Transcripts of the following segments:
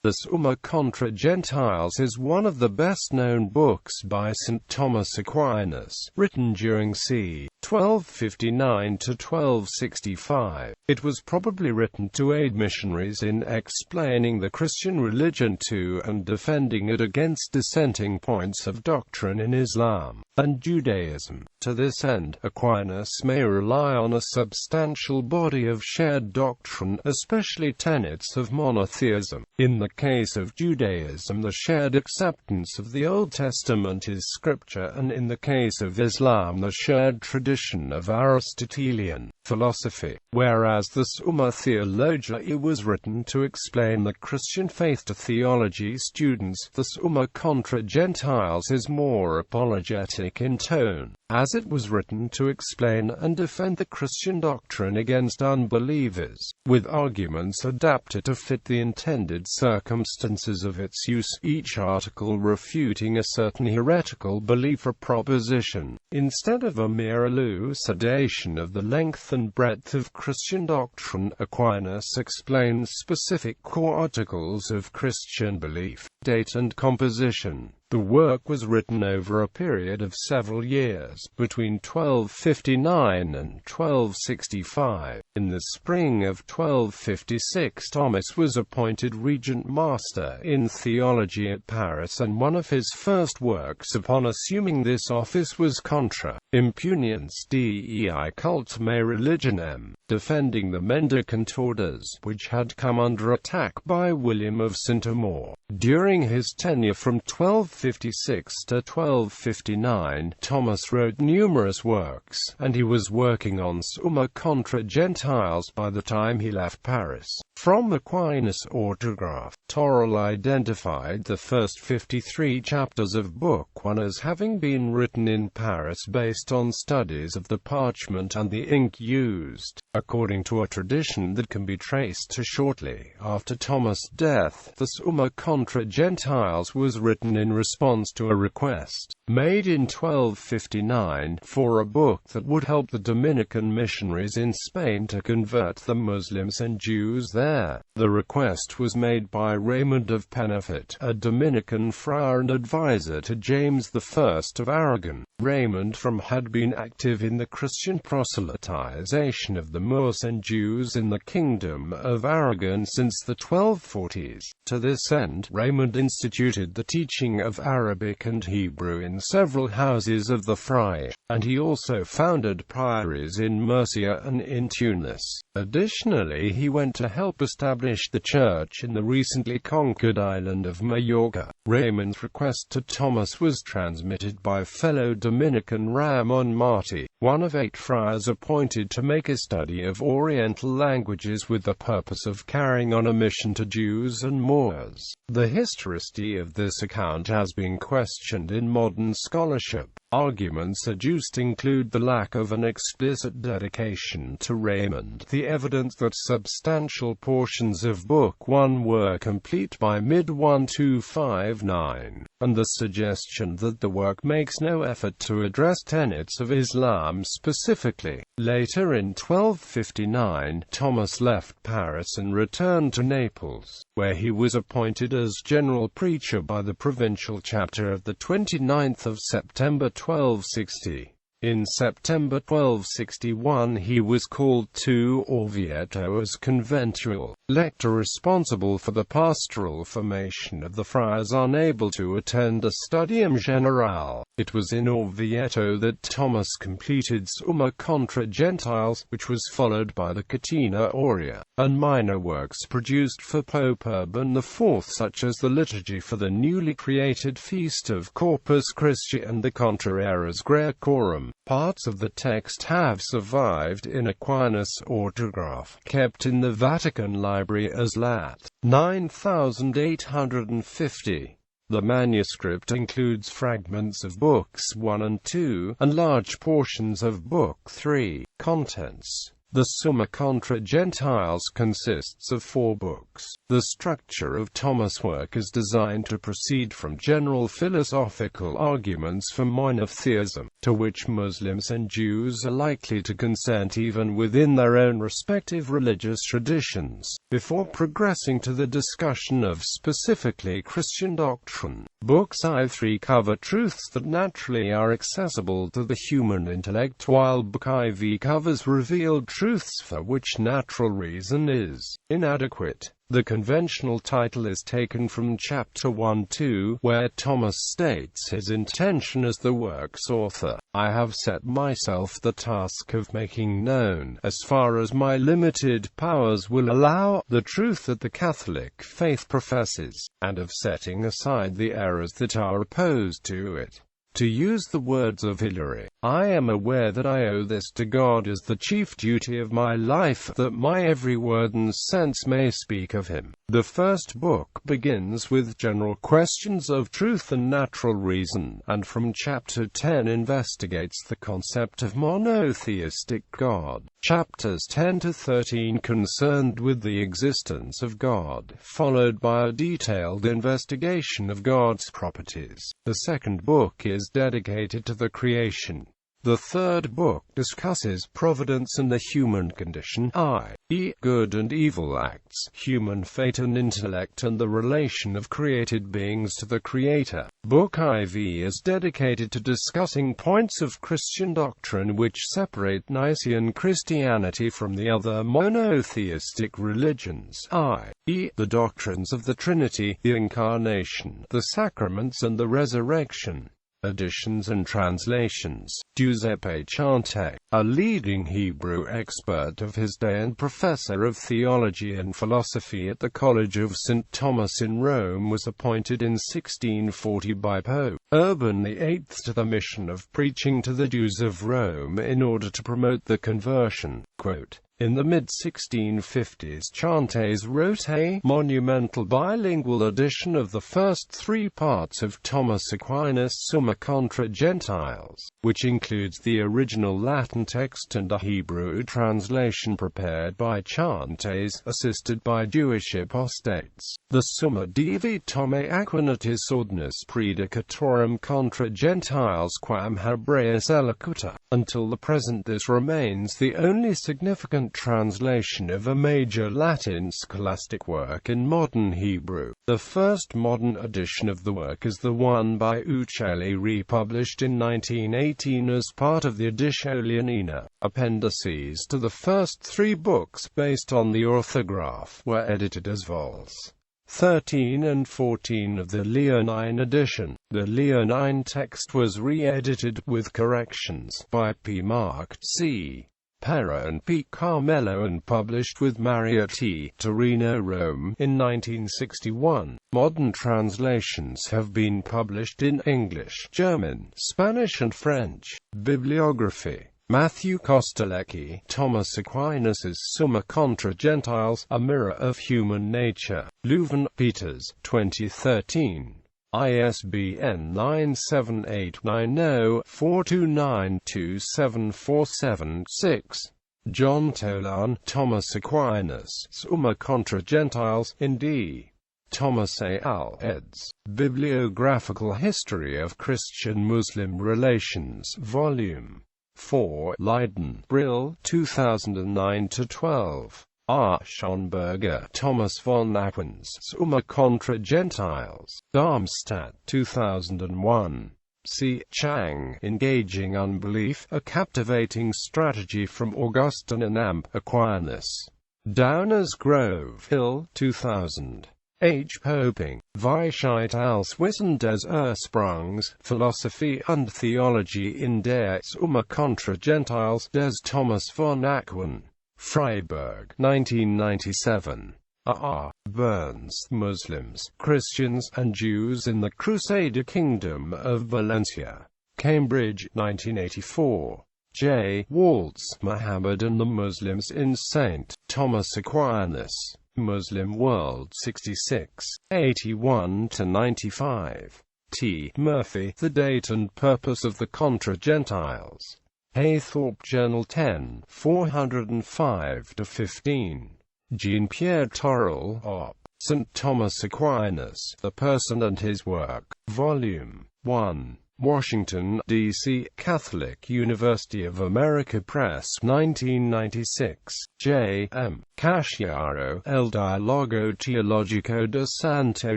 The Summa Contra Gentiles is one of the best-known books by St Thomas Aquinas, written during c. 1259 to 1265. It was probably written to aid missionaries in explaining the Christian religion to and defending it against dissenting points of doctrine in Islam and Judaism. To this end, Aquinas may rely on a substantial body of shared doctrine, especially tenets of monotheism. In the case of Judaism, the shared acceptance of the Old Testament is scripture, and in the case of Islam, the shared tradition of Aristotelian philosophy. Whereas the Summa Theologia was written to explain the Christian faith to theology students, the Summa Contra Gentiles is more apologetic in tone, as it was written to explain and defend the Christian doctrine against unbelievers, with arguments adapted to fit the intended circumstances of its use, each article refuting a certain heretical belief or proposition, instead of a mere elucidation of the length and breadth of Christian doctrine. Aquinas explains specific core articles of Christian belief, date and composition. The work was written over a period of several years, between 1259 and 1265. In the spring of 1256, Thomas was appointed regent master in theology at Paris, and one of his first works upon assuming this office was Contra, Impunience Dei Cultumae Religionem, defending the mendicant orders, which had come under attack by William of St. Amour. During his tenure from 1256 to 1259, Thomas wrote numerous works, and he was working on Summa Contra Gentiles by the time he left Paris. From Aquinas' autograph, Torrell identified the first 53 chapters of Book 1 as having been written in Paris based on studies of the parchment and the ink used, according to a tradition that can be traced to shortly after Thomas' death. The Summa Contra Gentiles was written in response to a request made in 1259 for a book that would help the Dominican missionaries in Spain to convert the Muslims and Jews there. The request was made by Raymond of Penafit, a Dominican friar and advisor to James I of Aragon. Raymond had been active in the Christian proselytization of the Moors and Jews in the Kingdom of Aragon since the 1240s. To this end, Raymond instituted the teaching of Arabic and Hebrew in several houses of the friars, and he also founded priories in Murcia and in Tunis. Additionally, he went to help establish the church in the recently conquered island of Majorca. Raymond's request to Thomas was transmitted by fellow Dominican Ramon Martí, one of 8 friars appointed to make a study of Oriental languages with the purpose of carrying on a mission to Jews and Moors. The historicity of this account has been questioned in modern scholarship. Arguments adduced include the lack of an explicit dedication to Raymond, the evidence that substantial portions of Book 1 were complete by mid-1259, and the suggestion that the work makes no effort to address tenets of Islam specifically. Later in 1259, Thomas left Paris and returned to Naples, where he was appointed as general preacher by the provincial chapter of the 29th of September 1260. In September 1261 he was called to Orvieto as conventual lector responsible for the pastoral formation of the friars unable to attend a studium generale. It was in Orvieto that Thomas completed Summa Contra Gentiles, which was followed by the Catena Aurea, and minor works produced for Pope Urban IV such as the Liturgy for the newly created Feast of Corpus Christi and the Contra Eras Graecorum. Parts of the text have survived in Aquinas' autograph, kept in the Vatican Library as Lat. 9850. The manuscript includes fragments of Books 1 and 2, and large portions of Book 3. Contents The Summa Contra Gentiles consists of 4 books. The structure of Thomas' work is designed to proceed from general philosophical arguments for monotheism, to which Muslims and Jews are likely to consent even within their own respective religious traditions, before progressing to the discussion of specifically Christian doctrine. Books I3 cover truths that naturally are accessible to the human intellect, while Book IV covers revealed truths for which natural reason is inadequate. The conventional title is taken from Chapter 1-2, where Thomas states his intention as the work's author. I have set myself the task of making known, as far as my limited powers will allow, the truth that the Catholic faith professes, and of setting aside the errors that are opposed to it. To use the words of Hilary, I am aware that I owe this to God as the chief duty of my life, that my every word and sense may speak of him. The first book begins with general questions of truth and natural reason, and from Chapter 10 investigates the concept of monotheistic God. Chapters 10 to 13 concerned with the existence of God, followed by a detailed investigation of God's properties. The second book is dedicated to the creation. The third book discusses providence and the human condition, i.e., good and evil acts, human fate and intellect, and the relation of created beings to the Creator. Book IV is dedicated to discussing points of Christian doctrine which separate Nicene Christianity from the other monotheistic religions, i.e., the doctrines of the Trinity, the Incarnation, the sacraments and the resurrection. Editions and translations. Giuseppe Chante, a leading Hebrew expert of his day and professor of theology and philosophy at the College of St Thomas in Rome, was appointed in 1640 by Pope Urban VIII to the mission of preaching to the Jews of Rome in order to promote the conversion. Quote, in the mid-1650s, Chantes wrote a monumental bilingual edition of the first 3 parts of Thomas Aquinas' Summa Contra Gentiles, which includes the original Latin text and a Hebrew translation prepared by Chantes, assisted by Jewish apostates. The Summa Divi Thomae Aquinatis Ordinus Predicatorum Contra Gentiles quam Hebreus elocuta. Until the present this remains the only significant translation of a major Latin scholastic work in modern Hebrew. The first modern edition of the work is the one by Uccelli, republished in 1918 as part of the Editio Leonina. Appendices to the first 3 books based on the orthograph were edited as vols. 13 and 14 of the Leonine edition. The Leonine text was re-edited, with corrections, by P. Mark C. Pera and P. Carmelo, and published with Maria T. Torino, Rome, in 1961. Modern translations have been published in English, German, Spanish and French. Bibliography. Matthew Kostelecki, Thomas Aquinas' Summa Contra Gentiles, A Mirror of Human Nature. Leuven, Peters, 2013. ISBN 97890-429-2747-6. John Tolan, Thomas Aquinas, Summa Contra Gentiles, in D. Thomas A. Al. eds. Bibliographical History of Christian-Muslim Relations, Volume 4, Leiden, Brill, 2009-12. R. Schonberger, Thomas von Aquins, Summa Contra Gentiles, Darmstadt, 2001. C. Chang, Engaging Unbelief, A Captivating Strategy from Augustine and Amp. Aquinas. Downers Grove Hill, 2000. H. Poping, Weisheit als Wissen des Ursprungs, Philosophie und Theologie in der Summa Contra Gentiles, des Thomas von Aquin. Freiburg, 1997. R. Burns, Muslims, Christians, and Jews in the Crusader Kingdom of Valencia. Cambridge, 1984. J. Waltz, Muhammad and the Muslims in St. Thomas Aquinas. Muslim World 66, 81-95. T. Murphy, The Date and Purpose of the Contra Gentiles. Haythorpe Journal 10, 405-15. Jean-Pierre Torrell, Op. St. Thomas Aquinas, The Person and His Work, Volume 1. Washington, D.C., Catholic University of America Press, 1996. J. M. Casciaro, El Dialogo Teologico de Santo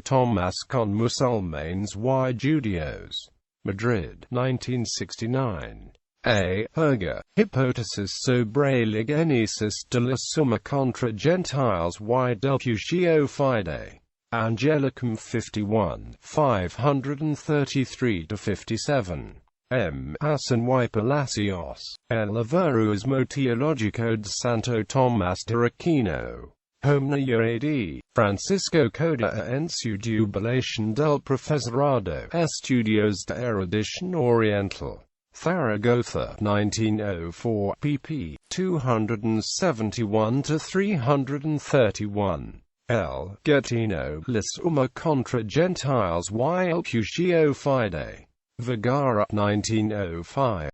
Tomás con Musulmanes y Judíos. Madrid, 1969. A. Herger, Hypothesis sobre la Genesis de la Summa contra Gentiles y del Pugio Fide. Angelicum 51, 533-57. M. Hassan y Palacios, El Verismo Teológico de Santo Tomás de Aquino. Homnia AD, Francisco Coda en su jubilación del Profesorado, Estudios de Erudición Oriental. Zaragoza, 1904, pp. 271-331. L. Gettino, La Summa contra Gentiles y el Pugio Fide. Vergara, 1905.